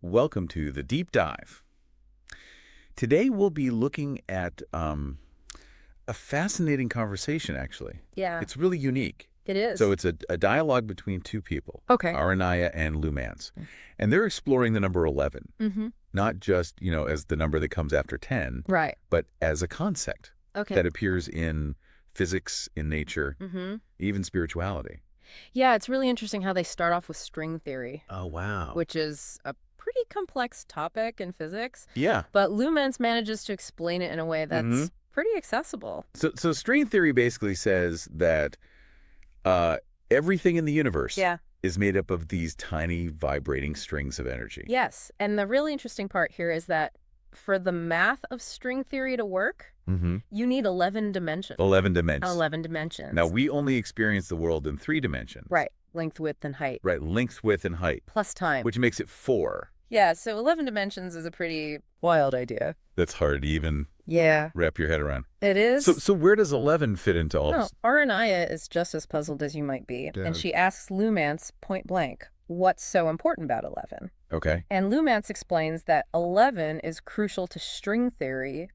Welcome to the Deep Dive. Today we'll be looking at a fascinating conversation, actually. Yeah, It's really unique. it is. So it's a dialogue between two people, Okay. Aranaya and Lumance. And they're exploring the number 11, Mm-hmm. not just, as the number that comes after 10, Right. but as a concept Okay. that appears in physics, in nature, Mm-hmm. even spirituality. Yeah, it's really interesting how they start off with string theory, Oh, wow. which is a pretty complex topic in physics, Yeah. but Lumens manages to explain it in a way that's Mhm. pretty accessible. So string theory basically says that everything in the universe Yeah. is made up of these tiny vibrating strings of energy. Yes, and the really interesting part here is that for the math of string theory to work, Mm-hmm. you need 11 dimensions. 11 dimensions. 11 dimensions. Now, we only experience the world in 3 dimensions. Right. Length, width, and height. Right, length, width, and height, Plus time. which makes it 4. Yeah, so 11 dimensions is a pretty wild idea. That's hard to even Yeah. wrap your head around. It is. So where does 11 fit into all Oh, this? Aranaya is just as puzzled as you might be, Yeah. and she asks Lumance point blank, what's so important about 11? Okay. And Lumance explains that 11 is crucial to string theory,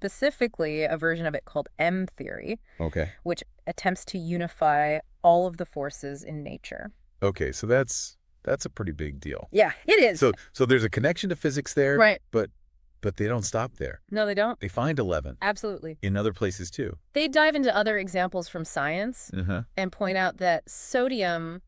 specifically a version of it called M theory, Okay. which attempts to unify all of the forces in nature. Okay, so that's a pretty big deal. Yeah, it is. So there's a connection to physics there, Right. but they don't stop there. No, they don't. They find 11 Absolutely. in other places too. They dive into other examples from science Uh-huh. and point out that sodium,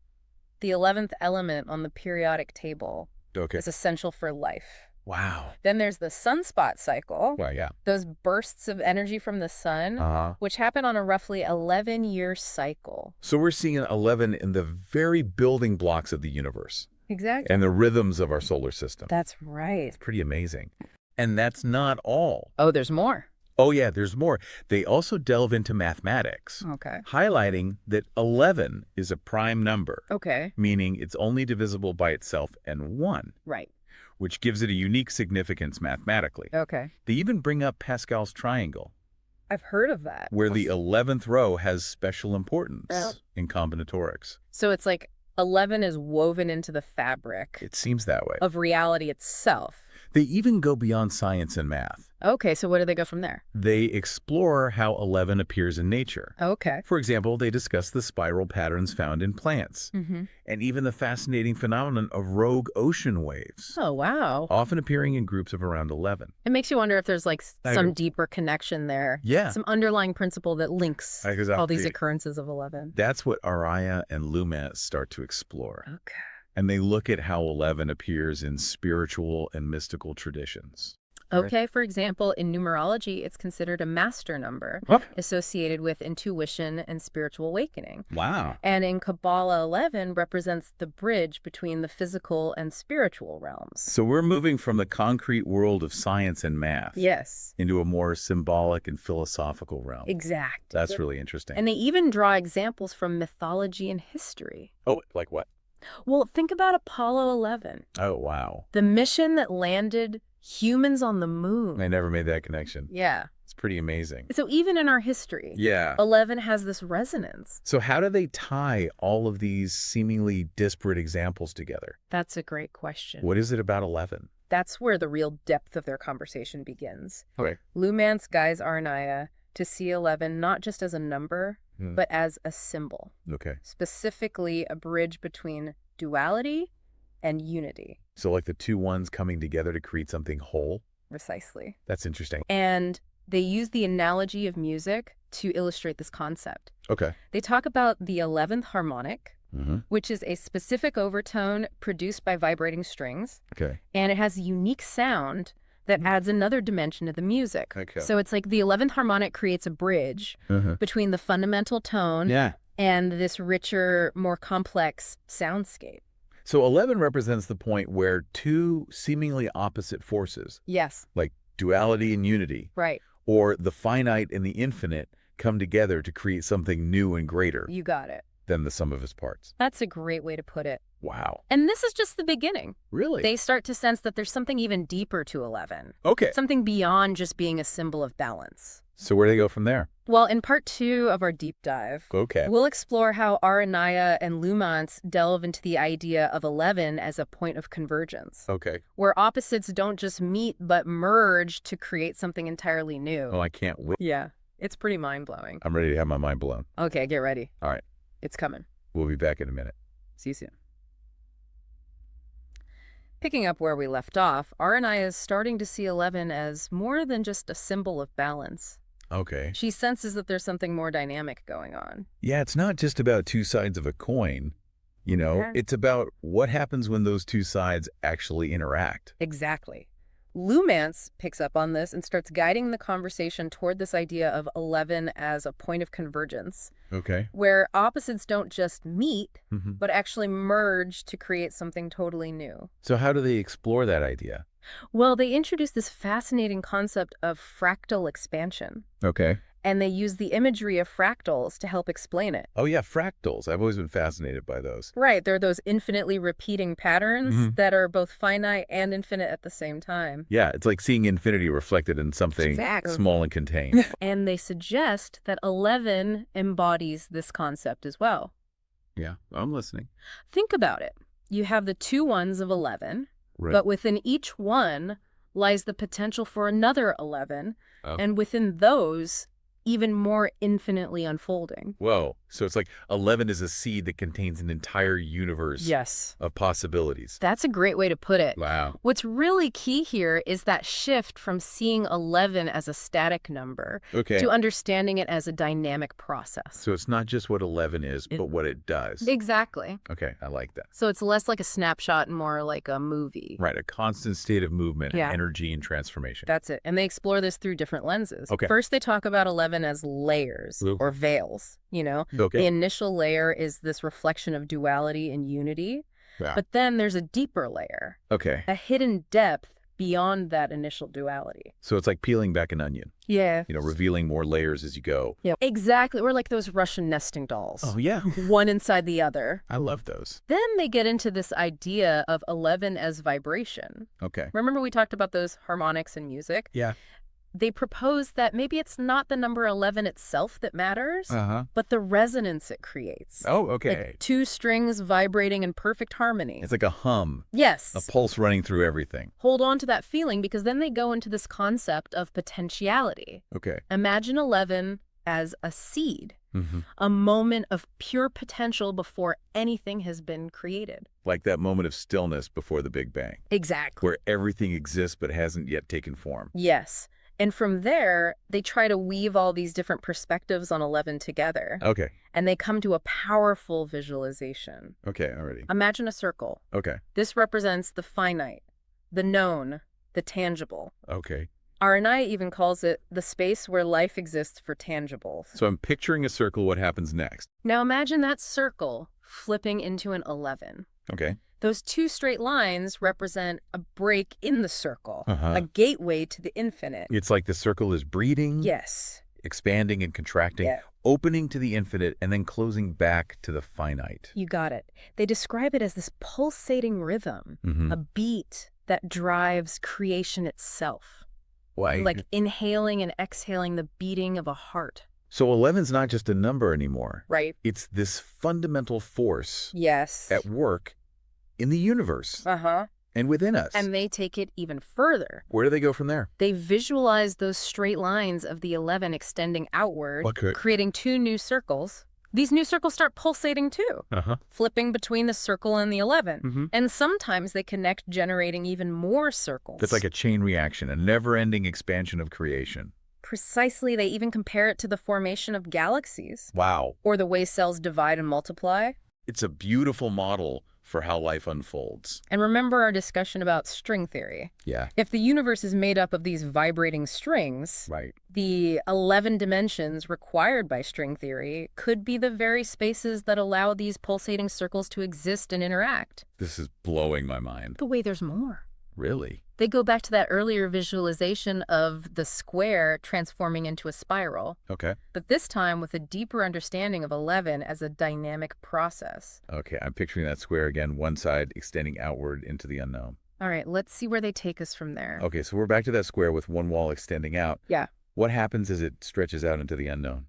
the 11th element on the periodic table, Okay. is essential for life. Wow. Then there's the sunspot cycle, Well, yeah. those bursts of energy from the sun, Uh-huh. which happen on a roughly 11-year cycle. So we're seeing 11 in the very building blocks of the universe Exactly. and the rhythms of our solar system. That's right. It's pretty amazing. And that's not all. Oh, there's more. Oh, yeah, there's more. They also delve into mathematics, Okay. highlighting that 11 is a prime number, Okay. meaning it's only divisible by itself and 1, Right. which gives it a unique significance mathematically. Okay. They even bring up Pascal's triangle, I've heard of that. where the 11th row has special importance Oh. in combinatorics. So it's like 11 is woven into the fabric It seems that way. of reality itself. They even go beyond science and math. Okay, so where do they go from there? They explore how 11 appears in nature. Okay. For example, they discuss the spiral patterns found in plants, Mm-hmm. and even the fascinating phenomenon of rogue ocean waves, Oh, wow. often appearing in groups of around 11. It makes you wonder if there's like I some agree. deeper connection there. Yeah. Some underlying principle that links Exactly. all these occurrences of 11. That's what Araya and Lumance start to explore. Okay. And they look at how 11 appears in spiritual and mystical traditions. Okay, for example, in numerology, it's considered a master number Huh? associated with intuition and spiritual awakening. Wow. And in Kabbalah, 11 represents the bridge between the physical and spiritual realms. So we're moving from the concrete world of science and math Yes, into a more symbolic and philosophical realm. exact. That's really interesting. And they even draw examples from mythology and history. Oh, like what? Well, think about Apollo 11, Oh, wow. the mission that landed humans on the moon. I never made that connection. Yeah. It's pretty amazing. So even in our history, Yeah. 11 has this resonance. So how do they tie all of these seemingly disparate examples together? That's a great question. What is it about 11? That's where the real depth of their conversation begins. Okay. Lumance guides Arnaya to see 11 not just as a number, Hmm. but as a symbol, Okay. specifically a bridge between duality and unity. So like the two ones coming together to create something whole? Precisely. That's interesting. And they use the analogy of music to illustrate this concept. Okay. They talk about the 11th harmonic, Mm-hmm. which is a specific overtone produced by vibrating strings, Okay. and it has a unique sound that adds another dimension to the music. Okay. So it's like the 11th harmonic creates a bridge Uh-huh. between the fundamental tone Yeah. and this richer, more complex soundscape. So 11 represents the point where two seemingly opposite forces, Yes, like duality and unity, right. or the finite and the infinite, come together to create something new and greater You got it. than the sum of its parts. That's a great way to put it. Wow. And this is just the beginning. Really? They start to sense that there's something even deeper to 11, Okay. something beyond just being a symbol of balance. So where do they go from there? Well, in part 2 of our deep dive, Okay. we'll explore how Aranaya and Lumantz delve into the idea of 11 as a point of convergence, Okay. where opposites don't just meet but merge to create something entirely new. Oh, I can't wait. Yeah, it's pretty mind-blowing. I'm ready to have my mind blown. Okay, get ready. All right. It's coming. We'll be back in a minute. See you soon. Picking up where we left off, Aranaya is starting to see 11 as more than just a symbol of balance. Okay. She senses that there's something more dynamic going on. Yeah, it's not just about two sides of a coin. It's about what happens when those two sides actually interact. Exactly. Lumantz picks up on this and starts guiding the conversation toward this idea of 11 as a point of convergence, Okay. where opposites don't just meet, Mm-hmm. but actually merge to create something totally new. So how do they explore that idea? Well, they introduce this fascinating concept of fractal expansion, Okay. and they use the imagery of fractals to help explain it. Oh, yeah, fractals. I've always been fascinated by those. Right, they're those infinitely repeating patterns Mhm. that are both finite and infinite at the same time. Yeah, it's like seeing infinity reflected in something Exactly. small and contained. And they suggest that 11 embodies this concept as well. Yeah, I'm listening. Think about it. You have the two ones of 11, Right. but within each one lies the potential for another 11, Oh. and within those, even more infinitely unfolding. Whoa. So it's like 11 is a seed that contains an entire universe Yes. of possibilities. That's a great way to put it. Wow. What's really key here is that shift from seeing 11 as a static number Okay. to understanding it as a dynamic process. So it's not just what 11 is, but what it does. Exactly. Okay, I like that. So it's less like a snapshot and more like a movie. Right, a constant state of movement, Yeah. and energy, and transformation. That's it. And they explore this through different lenses. Okay. First, they talk about 11 as layers Ooh. or veils, The Okay. initial layer is this reflection of duality and unity. Yeah. But then there's a deeper layer, Okay. a hidden depth beyond that initial duality. So it's like peeling back an onion, Yeah. revealing more layers as you go. Yeah. Exactly. We're like those Russian nesting dolls. Oh, yeah. One inside the other. I love those. Then they get into this idea of 11 as vibration. Okay. Remember we talked about those harmonics in music? Yeah. They propose that maybe it's not the number 11 itself that matters, Uh-huh. but the resonance it creates. Oh, okay. Like two strings vibrating in perfect harmony. It's like a hum, Yes. a pulse running through everything. Hold on to that feeling because then they go into this concept of potentiality. Okay. Imagine 11 as a seed, Mm-hmm. a moment of pure potential before anything has been created. Like that moment of stillness before the Big Bang, Exactly. where everything exists but hasn't yet taken form. Yes. And from there, they try to weave all these different perspectives on 11 together. Okay. And they come to a powerful visualization. Okay, already. Imagine a circle. Okay. This represents the finite, the known, the tangible. Okay. Aranaya even calls it the space where life exists for tangibles. So I'm picturing a circle. What happens next? Now imagine that circle flipping into an 11. Okay. Those two straight lines represent a break in the circle, Uh-huh. a gateway to the infinite. It's like the circle is breathing, Yes. expanding and contracting, Yeah. opening to the infinite, and then closing back to the finite. You got it. They describe it as this pulsating rhythm, Mm-hmm. a beat that drives creation itself. Why? Like inhaling and exhaling the beating of a heart. So 11's not just a number anymore. Right. It's this fundamental force Yes. at work in the universe Uh-huh. and within us. And they take it even further. Where do they go from there? They visualize those straight lines of the 11 extending outward, Okay. creating two new circles. These new circles start pulsating too, Uh-huh. flipping between the circle and the 11. Mm-hmm. And sometimes they connect, generating even more circles. That's like a chain reaction, a never-ending expansion of creation. Precisely, they even compare it to the formation of galaxies, Wow. or the way cells divide and multiply. It's a beautiful model for how life unfolds. And remember our discussion about string theory. Yeah. If the universe is made up of these vibrating strings, Right. the 11 dimensions required by string theory could be the very spaces that allow these pulsating circles to exist and interact. This is blowing my mind. But wait, there's more. Really? They go back to that earlier visualization of the square transforming into a spiral, Okay. but this time with a deeper understanding of 11 as a dynamic process. Okay, I'm picturing that square again, one side extending outward into the unknown. All right, let's see where they take us from there. Okay, so we're back to that square with one wall extending out. Yeah. What happens as it stretches out into the unknown?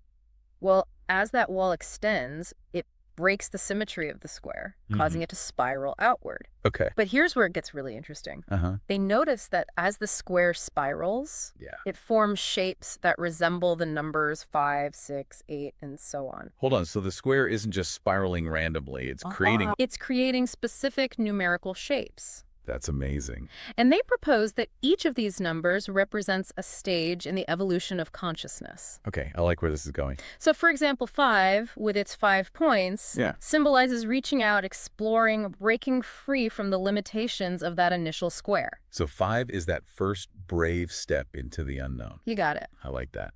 Well, as that wall extends, it breaks the symmetry of the square, Hmm. causing it to spiral outward. Okay. But here's where it gets really interesting. Uh-huh. They notice that as the square spirals, Yeah. it forms shapes that resemble the numbers 5, 6, 8, and so on. Hold on. So the square isn't just spiraling randomly. It's creating... It's creating specific numerical shapes. That's amazing. And they propose that each of these numbers represents a stage in the evolution of consciousness. Okay. I like where this is going. So, for example, 5, with its 5 points, Yeah. symbolizes reaching out, exploring, breaking free from the limitations of that initial square. So 5 is that first brave step into the unknown. You got it. I like that.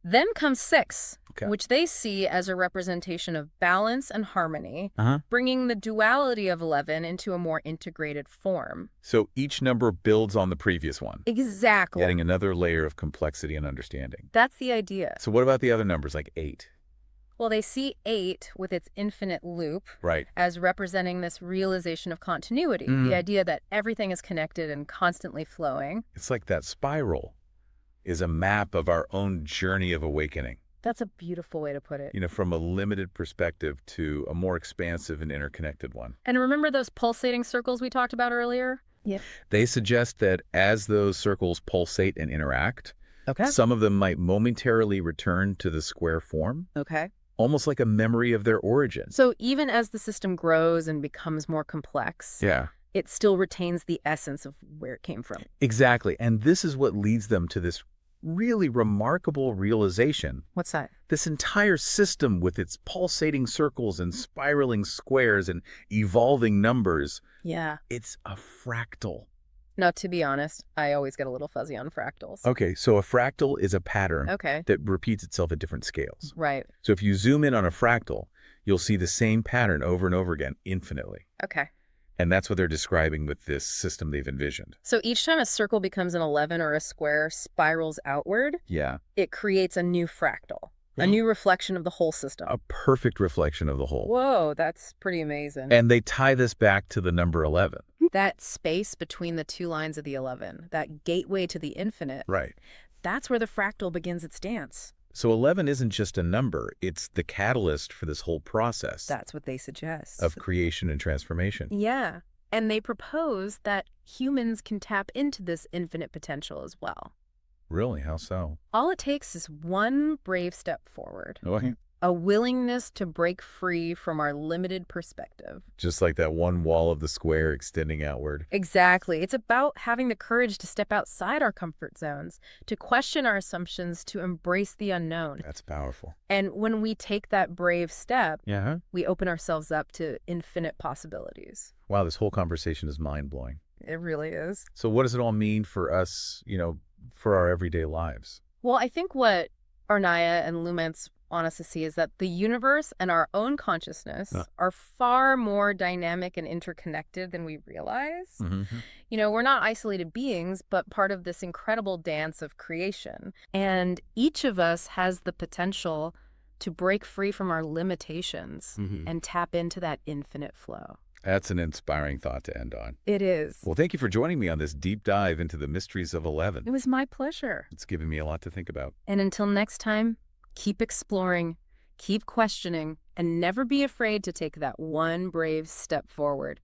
Then comes 6, Okay. which they see as a representation of balance and harmony, Uh-huh. bringing the duality of 11 into a more integrated form. So each number builds on the previous one, Exactly. adding another layer of complexity and understanding. That's the idea. So what about the other numbers, like 8? Well, they see 8 with its infinite loop Right. as representing this realization of continuity, Mm. the idea that everything is connected and constantly flowing. It's like that spiral is a map of our own journey of awakening, That's a beautiful way to put it. from a limited perspective to a more expansive and interconnected one. And remember those pulsating circles we talked about earlier? Yep. They suggest that as those circles pulsate and interact, Okay. some of them might momentarily return to the square form, Okay. almost like a memory of their origin. So even as the system grows and becomes more complex, Yeah, it still retains the essence of where it came from. exactly. And this is what leads them to this really remarkable realization. What's that? This entire system with its pulsating circles and spiraling squares and evolving numbers, Yeah. it's a fractal. Now, to be honest, I always get a little fuzzy on fractals. Okay, so a fractal is a pattern Okay. that repeats itself at different scales. Right. So if you zoom in on a fractal, you'll see the same pattern over and over again infinitely. Okay. And that's what they're describing with this system they've envisioned. So each time a circle becomes an 11 or a square spirals outward, Yeah. it creates a new fractal, a new reflection of the whole system. A perfect reflection of the whole. Whoa, that's pretty amazing. And they tie this back to the number 11. That space between the two lines of the 11, that gateway to the infinite, Right. that's where the fractal begins its dance. So 11 isn't just a number, it's the catalyst for this whole process That's what they suggest. of creation and transformation. Yeah. And they propose that humans can tap into this infinite potential as well. Really? How so? All it takes is one brave step forward, Okay. a willingness to break free from our limited perspective. Just like that one wall of the square extending outward. Exactly. It's about having the courage to step outside our comfort zones, to question our assumptions, to embrace the unknown. That's powerful. And when we take that brave step, Yeah. we open ourselves up to infinite possibilities. Wow, this whole conversation is mind-blowing. It really is. So what does it all mean for us, for our everyday lives? Well, I think what Arnaya and Lumentz want us to see is that the universe and our own consciousness are far more dynamic and interconnected than we realize. Mm-hmm. We're not isolated beings, but part of this incredible dance of creation. And each of us has the potential to break free from our limitations and tap into that infinite flow. That's an inspiring thought to end on. It is. Well, thank you for joining me on this deep dive into the mysteries of 11. It was my pleasure. It's given me a lot to think about. And until next time, keep exploring, keep questioning, and never be afraid to take that one brave step forward.